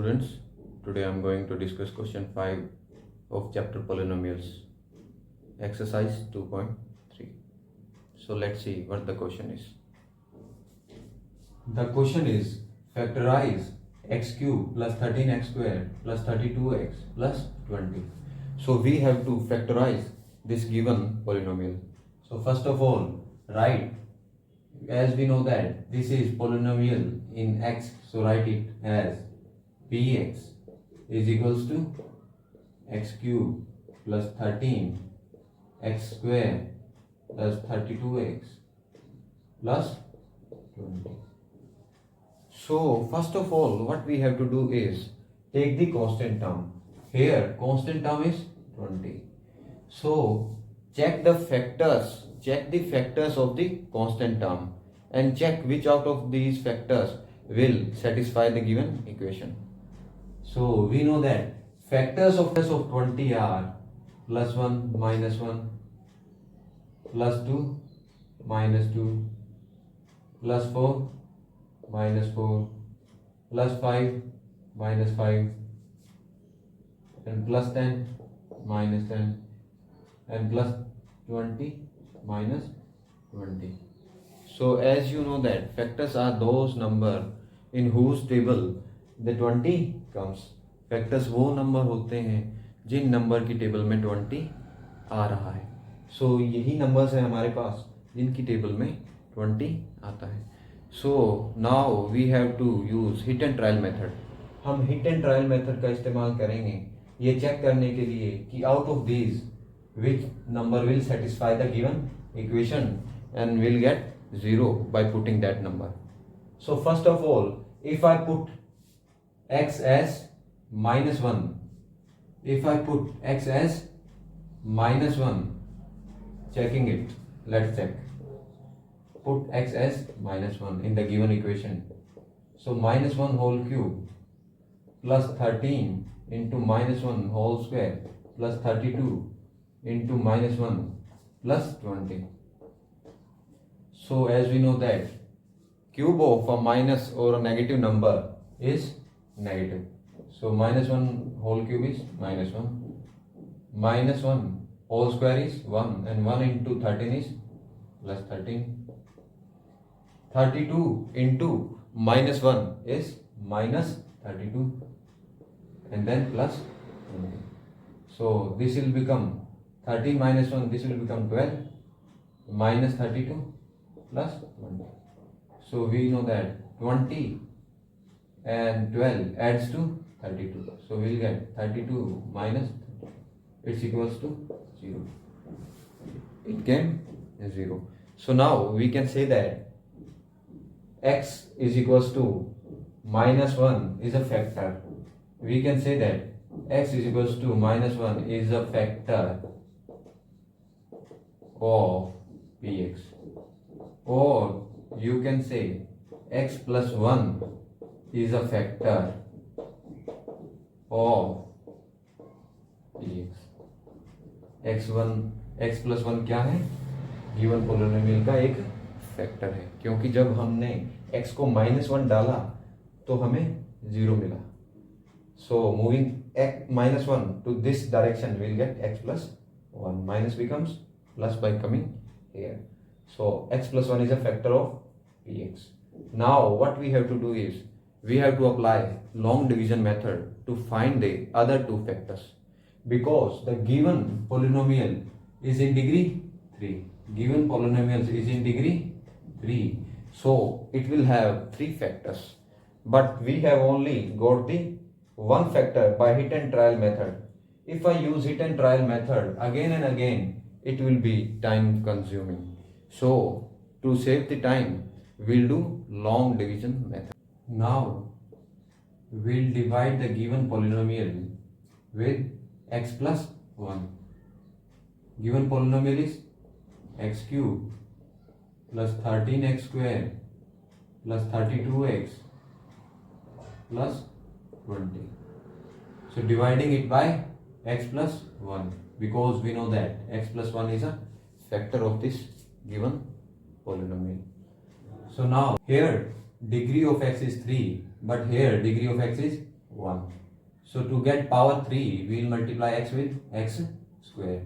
students, today I am going to discuss question 5 of chapter polynomials, exercise 2.3. So let's see what the question is. The question is factorize x cube plus 13x square plus 32x plus 20. So we have to factorize this given polynomial. So first of all, write, as we know that this is polynomial in x, so write it as px is equals to x cube plus 13x square plus 32x plus 20. So first of all, what we have to do is take the constant term. Here constant term is 20. So check the factors of the constant term and check which out of these factors will satisfy the given equation. So we know that factors of 20 are plus 1 minus 1 plus 2 minus 2 plus 4 minus 4 plus 5 minus 5 and plus 10 minus 10 and plus 20 minus 20. So as you know that factors are those number in whose table the 20 comes. Factors वो number होते हैं जिन number की table में 20 आ रहा है. सो यही numbers हैं हमारे पास जिनकी टेबल में 20 आता है. So now we have to use hit and trial method. हम हिट एंड ट्रायल मेथड का इस्तेमाल करेंगे ये चेक करने के लिए कि out of these which number will satisfy the given equation and will get 0 by putting that number. So first of all, if I put x as minus 1, if I put x as minus 1, checking it, let's check. Put x as minus 1 in the given equation. So minus 1 whole cube plus 13 into minus 1 whole square plus 32 into minus 1 plus 20. So as we know that cube of a minus or a negative number is negative. So minus 1 whole cube is minus 1. Minus 1 whole square is 1 and 1 into 13 is plus 13. 32 into minus 1 is minus 32 and then plus 20. So this will become 13 minus 1, this will become 12 minus 32 plus 20. So we know that 20 and 12 adds to 32. So we will get 32 minus 30. It's equals to 0. It came 0. So now we can say that x is equals to minus 1 is a factor. We can say that x is equals to minus 1 is a factor of px. Or you can say x plus 1 is a factor of px. x plus 1 क्या है? Given polynomial का एक factor है, क्योंकि जब हमने x को -1 डाला तो हमें 0 मिला. So moving -1 to this direction we'll get x plus 1. Minus becomes plus by coming here. So x plus 1 is a factor of px. Now what we have to do is we have to apply long division method to find the other two factors, because the given polynomial is in degree 3. Given polynomial is in degree 3. So it will have 3 factors. But we have only got the one factor by hit and trial method. If I use hit and trial method again and again, it will be time consuming. So to save the time, we'll do long division method. Now we'll divide the given polynomial with x plus 1. Given polynomial is x cube plus 13x square plus 32x plus 20. So dividing it by x plus 1, because we know that x plus 1 is a factor of this given polynomial. So now here degree of x is 3, but here degree of x is 1. So to get power 3, we will multiply x with x square.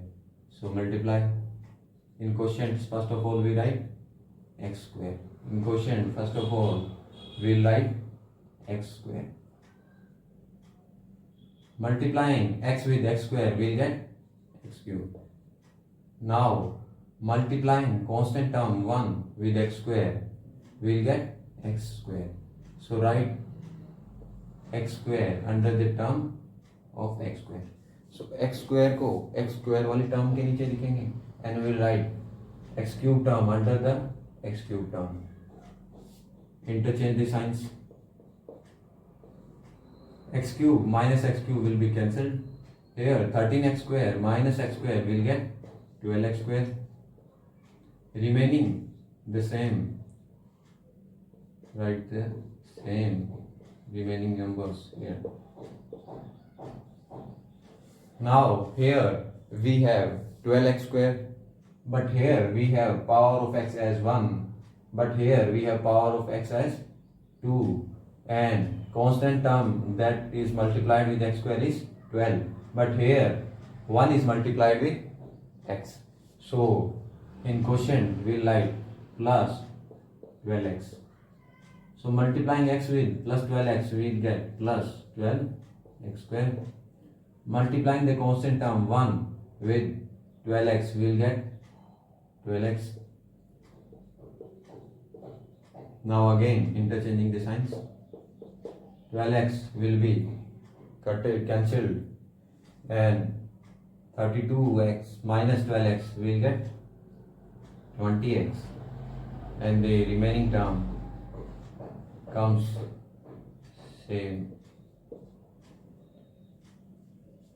So multiply. In quotient, first of all, we write x square. In quotient, first of all, we will write x square. Multiplying x with x square, we will get x cube. Now, multiplying constant term 1 with x square, we will get x square. So write x square under the term of x square. So x square को x square वाली term के नीचे लिखेंगे and we will write x cube term under the x cube term. Interchange the signs. X cube minus x cube will be cancelled. Here 13x square minus x square will get 12x square. Remaining the same. Write the same remaining numbers here. Now here we have 12x square, but here we have power of x as 1, but here we have power of x as 2, and constant term that is multiplied with x square is 12, but here 1 is multiplied with x. So in quotient we write plus 12x. So multiplying x with plus 12x, we get plus 12x square. Multiplying the constant term 1 with 12x, we will get 12x. Now again interchanging the signs. 12x will be cancelled, and 32x minus 12x will get 20x, and the remaining term comes same.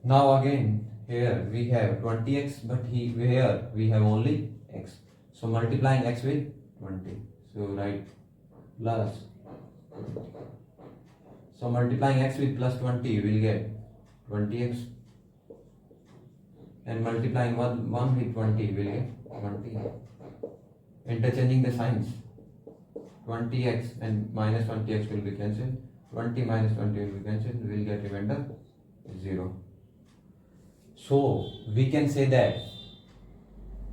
Now again here we have 20x, but here we have only x. So multiplying x with 20. So write plus. So multiplying x with plus 20 will get 20x, and multiplying 1 with 20 will get 20. Interchanging the signs. 20x and minus 20x will be cancelled. 20 minus 20 will be cancelled. We will get remainder 0. So we can say that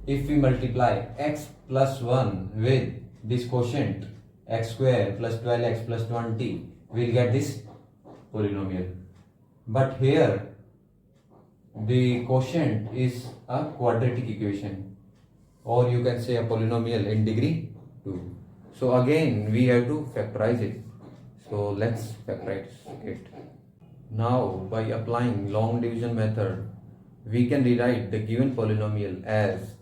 if we multiply x plus 1 with this quotient x square plus 12x plus 20, we will get this polynomial. But here the quotient is a quadratic equation, or you can say a polynomial in degree 2. So again we have to factorize it. So let's factorize it. Now by applying long division method, we can rewrite the given polynomial as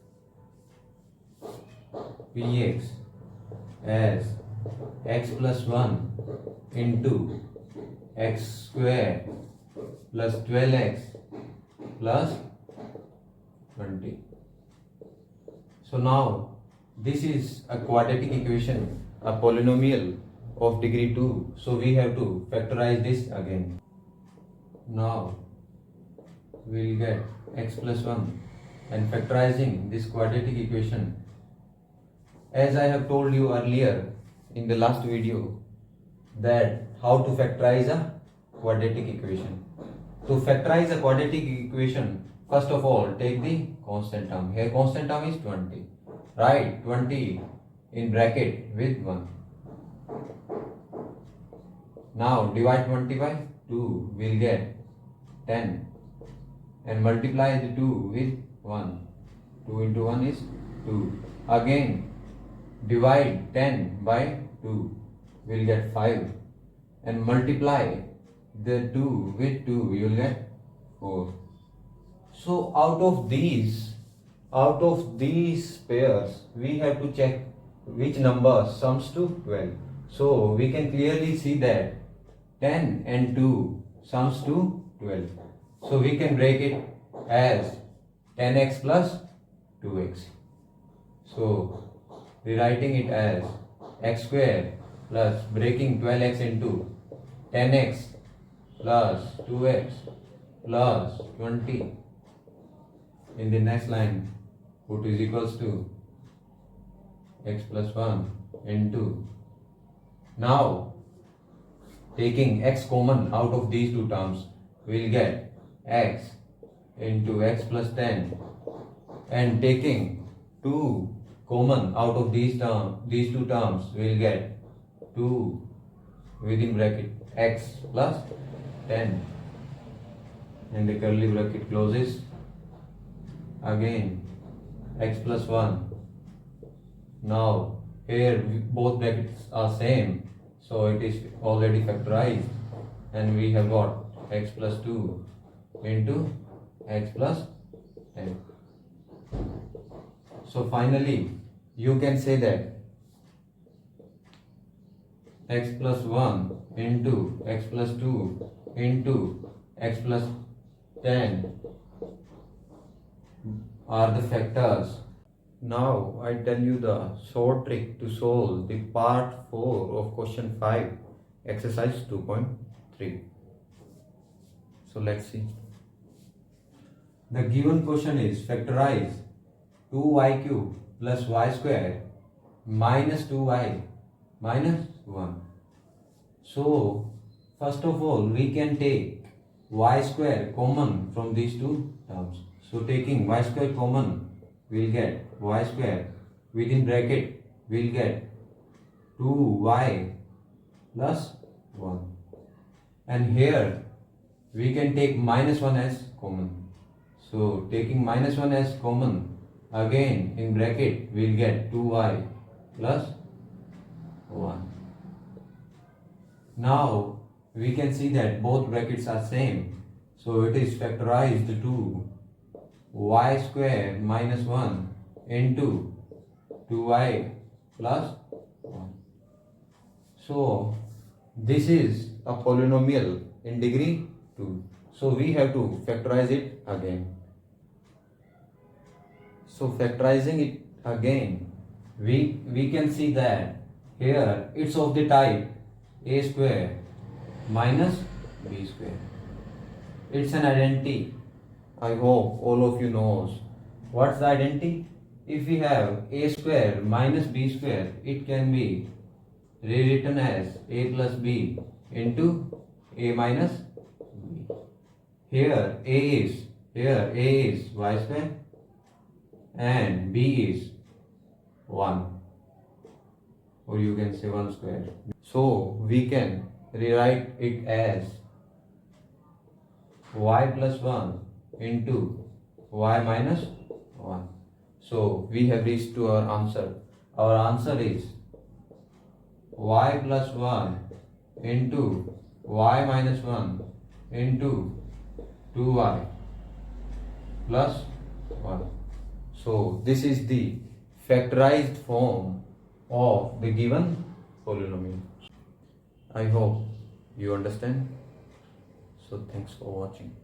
px as x plus 1 into x square plus 12x plus 20. So now this is a quadratic equation, a polynomial of degree 2. So we have to factorize this again. Now we will get x plus 1, and factorizing this quadratic equation, as I have told you earlier in the last video, that how to factorize a quadratic equation. To factorize a quadratic equation, first of all take the constant term. Here constant term is 20. Write 20 in bracket with 1. Now divide 20 by 2, we will get 10, and multiply the 2 with 1. 2 into 1 is 2. Again divide 10 by 2, we will get 5, and multiply the 2 with 2, you will get 4. So out of these pairs, we have to check which number sums to 12. So we can clearly see that 10 and 2 sums to 12. So we can break it as 10x plus 2x. So rewriting it as x square plus breaking 12x into 10x plus 2x plus 20. In the next line, put is equals to x plus 1 into. Now taking x common out of these two terms, we'll get x into x plus 10, and taking 2 common out of these two terms, we'll get 2 within bracket x plus 10, and the curly bracket closes. Again x plus 1. Now here both brackets are same, so it is already factorized, and we have got x plus 2 into x plus 10. So finally you can say that x plus 1 into x plus 2 into x plus 10 are the factors. Now I tell you the short trick to solve the part 4 of question 5, exercise 2.3. So let's see. The given question is factorize 2y cube plus y square minus 2y minus 1. So first of all we can take y square common from these two terms. So taking y square common, we'll get y square within bracket, we'll get 2y plus 1, and here we can take minus 1 as common. So taking minus 1 as common, again in bracket we'll get 2y plus 1. Now we can see that both brackets are same, so it is factorized to y square minus 1 into 2y plus 1. So this is a polynomial in degree 2. So we have to factorize it again. So factorizing it again, we can see that here it's of the type a square minus b square. It's an identity. I hope all of you knows what's the identity. If we have a square minus b square, it can be rewritten as a plus b into a minus b. Here a is y square and b is 1, or you can say 1 square. So we can rewrite it as y plus 1 into y minus 1. So we have reached to our answer. Our answer is y plus 1 into y minus 1 into 2y plus 1. So this is the factorized form of the given polynomial. I hope you understand. So thanks for watching.